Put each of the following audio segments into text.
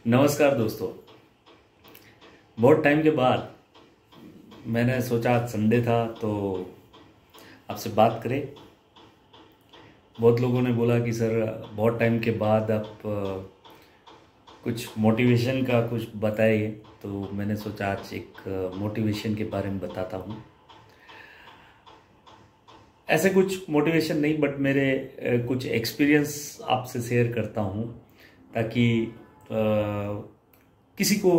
नमस्कार दोस्तों। बहुत टाइम के बाद मैंने सोचा आज संडे था तो आपसे बात करें। बहुत लोगों ने बोला कि सर बहुत टाइम के बाद आप कुछ मोटिवेशन का कुछ बताइए, तो मैंने सोचा आज एक मोटिवेशन के बारे में बताता हूँ। ऐसे कुछ मोटिवेशन नहीं, बट मेरे कुछ एक्सपीरियंस आपसे शेयर करता हूँ ताकि किसी को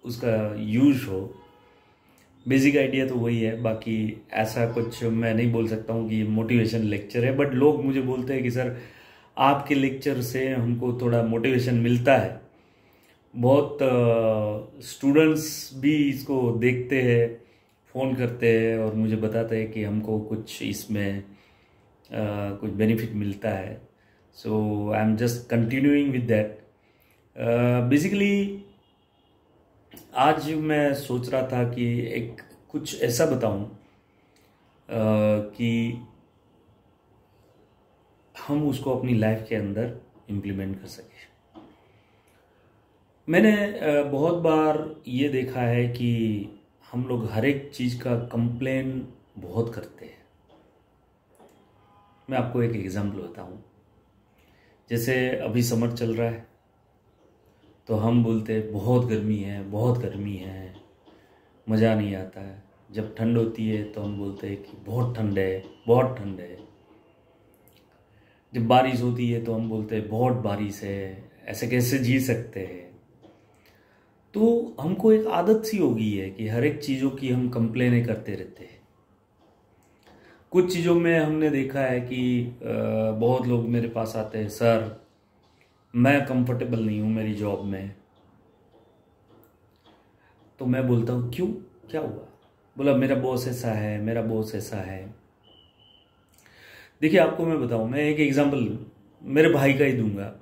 उसका यूज हो। बेसिक आइडिया तो वही है, बाकी ऐसा कुछ मैं नहीं बोल सकता हूँ कि मोटिवेशन लेक्चर है। बट लोग मुझे बोलते हैं कि सर आपके लेक्चर से हमको थोड़ा मोटिवेशन मिलता है। बहुत स्टूडेंट्स भी इसको देखते हैं, फ़ोन करते हैं और मुझे बताते हैं कि हमको कुछ इसमें कुछ बेनिफिट मिलता है। So I am just continuing with that. Basically आज मैं सोच रहा था कि एक कुछ ऐसा बताऊं कि हम उसको अपनी लाइफ के अंदर इम्प्लीमेंट कर सकें। मैंने बहुत बार ये देखा है कि हम लोग हर एक चीज़ का कंप्लेन बहुत करते हैं। मैं आपको एक एग्जांपल बताऊं। जैसे अभी समर चल रहा है तो हम बोलते हैं बहुत गर्मी है, बहुत गर्मी है, मज़ा नहीं आता है। जब ठंड होती है तो हम बोलते हैं कि बहुत ठंड है, बहुत ठंड है। जब बारिश होती है तो हम बोलते हैं बहुत बारिश है, ऐसे कैसे जी सकते हैं। तो हमको एक आदत सी हो गई है कि हर एक चीज़ों की हम कंप्लेनें करते रहते हैं। कुछ चीज़ों में हमने देखा है कि बहुत लोग मेरे पास आते हैं, सर मैं कंफर्टेबल नहीं हूँ मेरी जॉब में। तो मैं बोलता हूँ क्यों, क्या हुआ? बोला मेरा बॉस ऐसा है, मेरा बॉस ऐसा है। देखिए आपको मैं बताऊँ, मैं एक एग्जांपल मेरे भाई का ही दूंगा।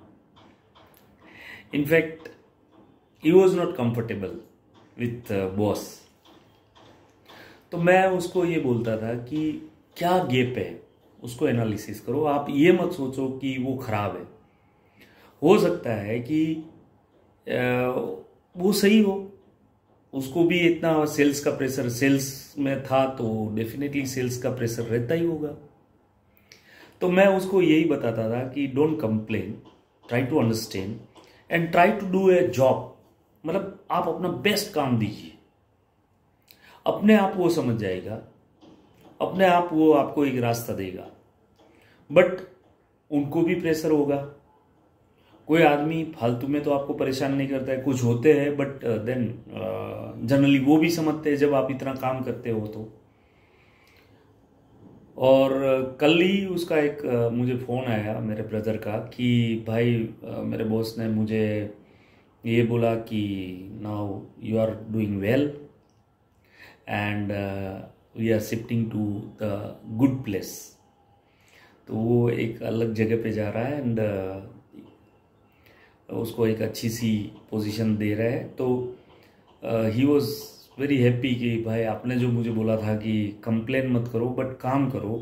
In fact he was not comfortable with boss. तो मैं उसको ये बोलता था कि क्या गैप है, उसको एनालिसिस करो। आप ये मत सोचो कि वो खराब है। हो सकता है कि वो सही हो, उसको भी इतना सेल्स का प्रेशर, सेल्स में था तो डेफिनेटली सेल्स का प्रेशर रहता ही होगा। तो मैं उसको यही बताता था कि don't complain, try to understand and try to do a job. मतलब आप अपना बेस्ट काम दीजिए, अपने आप वो समझ जाएगा, अपने आप वो आपको एक रास्ता देगा। बट उनको भी प्रेशर होगा। कोई आदमी फालतू में तो आपको परेशान नहीं करता है, कुछ होते हैं बट देन जनरली वो भी समझते हैं जब आप इतना काम करते हो तो। और कल ही उसका एक मुझे फ़ोन आया मेरे ब्रदर का कि भाई मेरे बॉस ने मुझे ये बोला कि now you are doing well and we are shifting to the good place. तो वो एक अलग जगह पे जा रहा है एंड उसको एक अच्छी सी पोजीशन दे रहा है। तो ही वॉज वेरी हैप्पी कि भाई आपने जो मुझे बोला था कि कंप्लेन मत करो बट काम करो,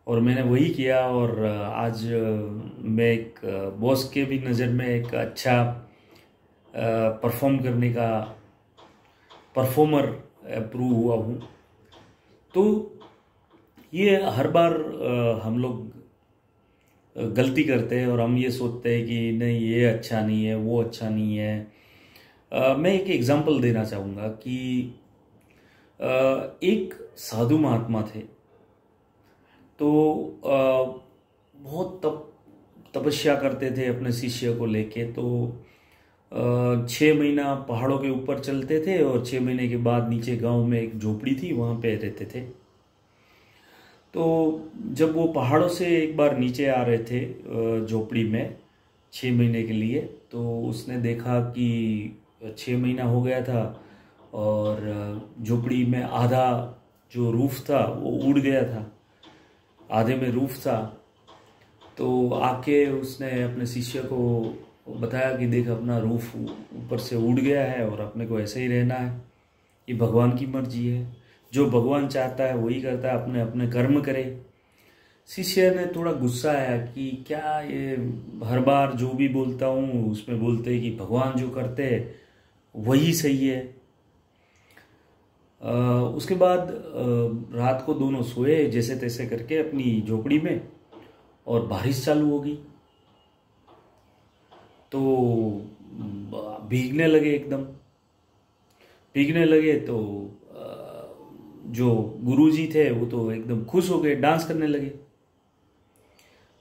और मैंने वही किया। और आज मैं एक बॉस के भी नज़र में एक अच्छा परफॉर्म करने का परफॉर्मर प्रूव हुआ हूँ। तो ये हर बार हम लोग गलती करते हैं और हम ये सोचते हैं कि नहीं ये अच्छा नहीं है, वो अच्छा नहीं है। मैं एक एग्जांपल देना चाहूँगा कि एक साधु महात्मा थे। तो बहुत तपस्या करते थे अपने शिष्य को लेके। तो 6 महीना पहाड़ों के ऊपर चलते थे और 6 महीने के बाद नीचे गांव में एक झोपड़ी थी, वहाँ पे रहते थे। तो जब वो पहाड़ों से एक बार नीचे आ रहे थे झोपड़ी में 6 महीने के लिए, तो उसने देखा कि 6 महीना हो गया था और झोपड़ी में आधा जो रूफ था वो उड़ गया था, आधे में रूफ था। तो आके उसने अपने शिष्य को बताया कि देख अपना रूफ ऊपर से उड़ गया है और अपने को ऐसे ही रहना है, ये भगवान की मर्जी है, जो भगवान चाहता है वही करता है, अपने अपने कर्म करे। शिष्य ने थोड़ा गुस्सा आया कि क्या ये हर बार जो भी बोलता हूँ उसमें बोलते हैं कि भगवान जो करते हैं वही सही है। उसके बाद रात को दोनों सोए जैसे तैसे करके अपनी झोपड़ी में, और बारिश चालू हो गई तो भीगने लगे, एकदम भीगने लगे। तो जो गुरुजी थे वो तो एकदम खुश हो गए, डांस करने लगे।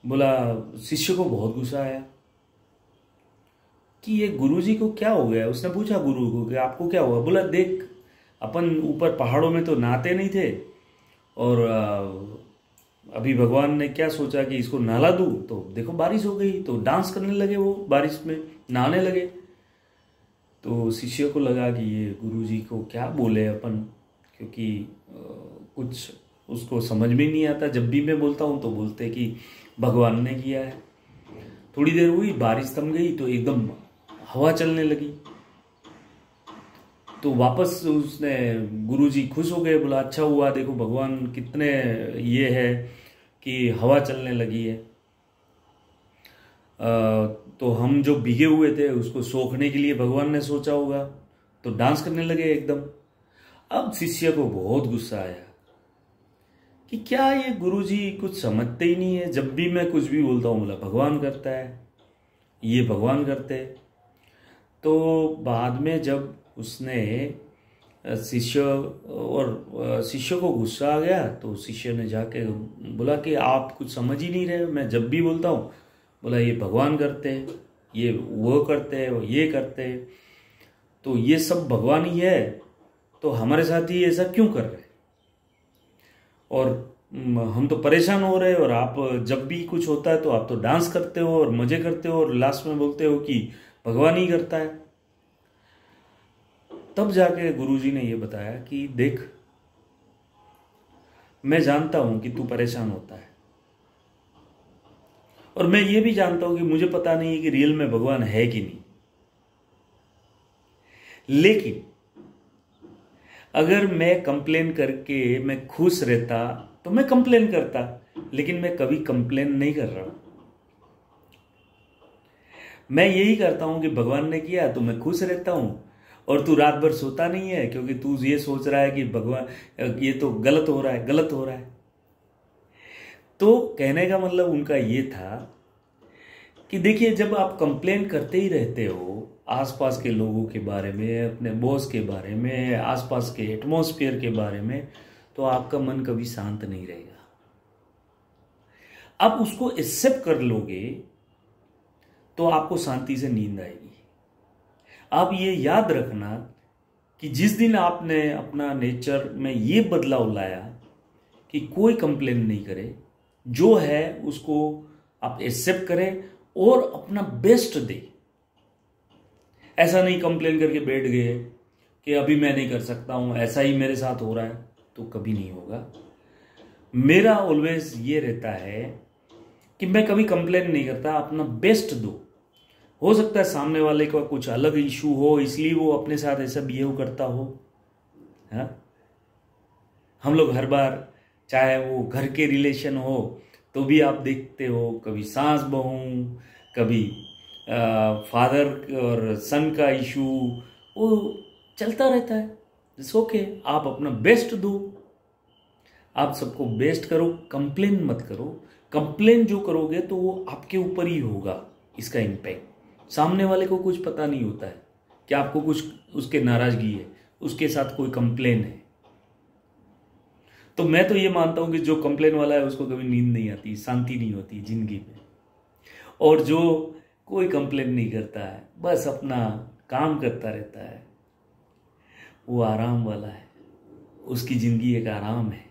बोला, शिष्य को बहुत गुस्सा आया कि ये गुरुजी को क्या हो गया। उसने पूछा गुरु को कि आपको क्या हुआ। बोला, देख अपन ऊपर पहाड़ों में तो नहाते नहीं थे, और अभी भगवान ने क्या सोचा कि इसको नहला दूं, तो देखो बारिश हो गई, तो डांस करने लगे, वो बारिश में नहाने लगे। तो शिष्य को लगा कि ये गुरुजी को क्या बोले अपन, क्योंकि कुछ उसको समझ में नहीं आता। जब भी मैं बोलता हूँ तो बोलते कि भगवान ने किया है। थोड़ी देर हुई, बारिश थम गई, तो एकदम हवा चलने लगी। तो वापस उसने, गुरुजी खुश हो गए। बोला, अच्छा हुआ, देखो भगवान कितने ये है कि हवा चलने लगी है। तो हम जो भीगे हुए थे उसको सोखने के लिए भगवान ने सोचा होगा, तो डांस करने लगे एकदम। अब शिष्य को बहुत गुस्सा आया कि क्या ये गुरुजी कुछ समझते ही नहीं है। जब भी मैं कुछ भी बोलता हूँ बोला भगवान करता है, ये भगवान करते हैं। तो बाद में जब उसने शिष्य को गुस्सा आ गया, तो शिष्य ने जाके बोला कि आप कुछ समझ ही नहीं रहे, मैं जब भी बोलता हूँ बोला ये भगवान करते हैं, ये वो करते हैं, वो ये करते हैं, तो ये सब भगवान ही है, तो हमारे साथ ही ऐसा क्यों कर रहे हैं, और हम तो परेशान हो रहे हैं, और आप जब भी कुछ होता है तो आप तो डांस करते हो और मजे करते हो, और लास्ट में बोलते हो कि भगवान ही करता है। तब जाके गुरुजी ने ये बताया कि देख, मैं जानता हूं कि तू परेशान होता है, और मैं ये भी जानता हूं कि मुझे पता नहीं है कि रियल में भगवान है कि नहीं, लेकिन अगर मैं कंप्लेन करके मैं खुश रहता तो मैं कंप्लेन करता, लेकिन मैं कभी कंप्लेन नहीं कर रहा हूं। मैं यही करता हूं कि भगवान ने किया तो मैं खुश रहता हूं, और तू रात भर सोता नहीं है क्योंकि तू ये सोच रहा है कि भगवान ये तो गलत हो रहा है, गलत हो रहा है। तो कहने का मतलब उनका ये था कि देखिए, जब आप कंप्लेन करते ही रहते हो आसपास के लोगों के बारे में, अपने बॉस के बारे में, आसपास के एटमॉस्फेयर के बारे में, तो आपका मन कभी शांत नहीं रहेगा। आप उसको एक्सेप्ट कर लोगे तो आपको शांति से नींद आएगी। आप ये याद रखना कि जिस दिन आपने अपना नेचर में ये बदलाव लाया कि कोई कंप्लेन नहीं करे, जो है उसको आप एक्सेप्ट करें और अपना बेस्ट दे। ऐसा नहीं कंप्लेन करके बैठ गए कि अभी मैं नहीं कर सकता हूं, ऐसा ही मेरे साथ हो रहा है, तो कभी नहीं होगा। मेरा ऑलवेज ये रहता है कि मैं कभी कंप्लेन नहीं करता, अपना बेस्ट दो। हो सकता है सामने वाले का कुछ अलग इशू हो, इसलिए वो अपने साथ ऐसा बिहेव करता हो। हाँ, हम लोग हर बार, चाहे वो घर के रिलेशन हो तो भी आप देखते हो, कभी सास बहू, कभी फादर और सन का इशू, वो चलता रहता है। इट्स ओके, आप अपना बेस्ट दो, आप सबको बेस्ट करो, कंप्लेन मत करो। कंप्लेन जो करोगे तो वो आपके ऊपर ही होगा, इसका इम्पैक्ट। सामने वाले को कुछ पता नहीं होता है कि आपको कुछ उसके नाराजगी है, उसके साथ कोई कंप्लेन है। तो मैं तो ये मानता हूं कि जो कंप्लेन वाला है उसको कभी नींद नहीं आती, शांति नहीं होती जिंदगी में। और जो कोई कंप्लेन नहीं करता है, बस अपना काम करता रहता है, वो आराम वाला है, उसकी जिंदगी एक आराम है।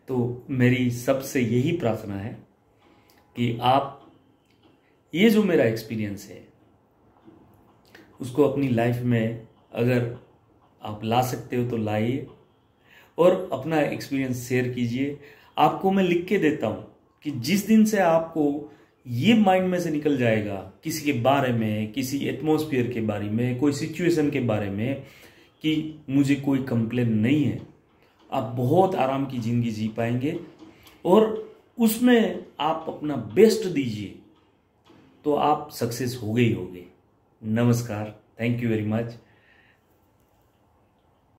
तो मेरी सबसे यही प्रार्थना है कि आप ये जो मेरा एक्सपीरियंस है उसको अपनी लाइफ में अगर आप ला सकते हो तो लाइए, और अपना एक्सपीरियंस शेयर कीजिए। आपको मैं लिख के देता हूं कि जिस दिन से आपको ये माइंड में से निकल जाएगा किसी के बारे में, किसी एटमॉस्फेयर के बारे में, कोई सिचुएशन के बारे में, कि मुझे कोई कंप्लेन नहीं है, आप बहुत आराम की ज़िंदगी जी पाएंगे और उसमें आप अपना बेस्ट दीजिए तो आप सक्सेस हो गए ही होगे। नमस्कार, थैंक यू वेरी मच।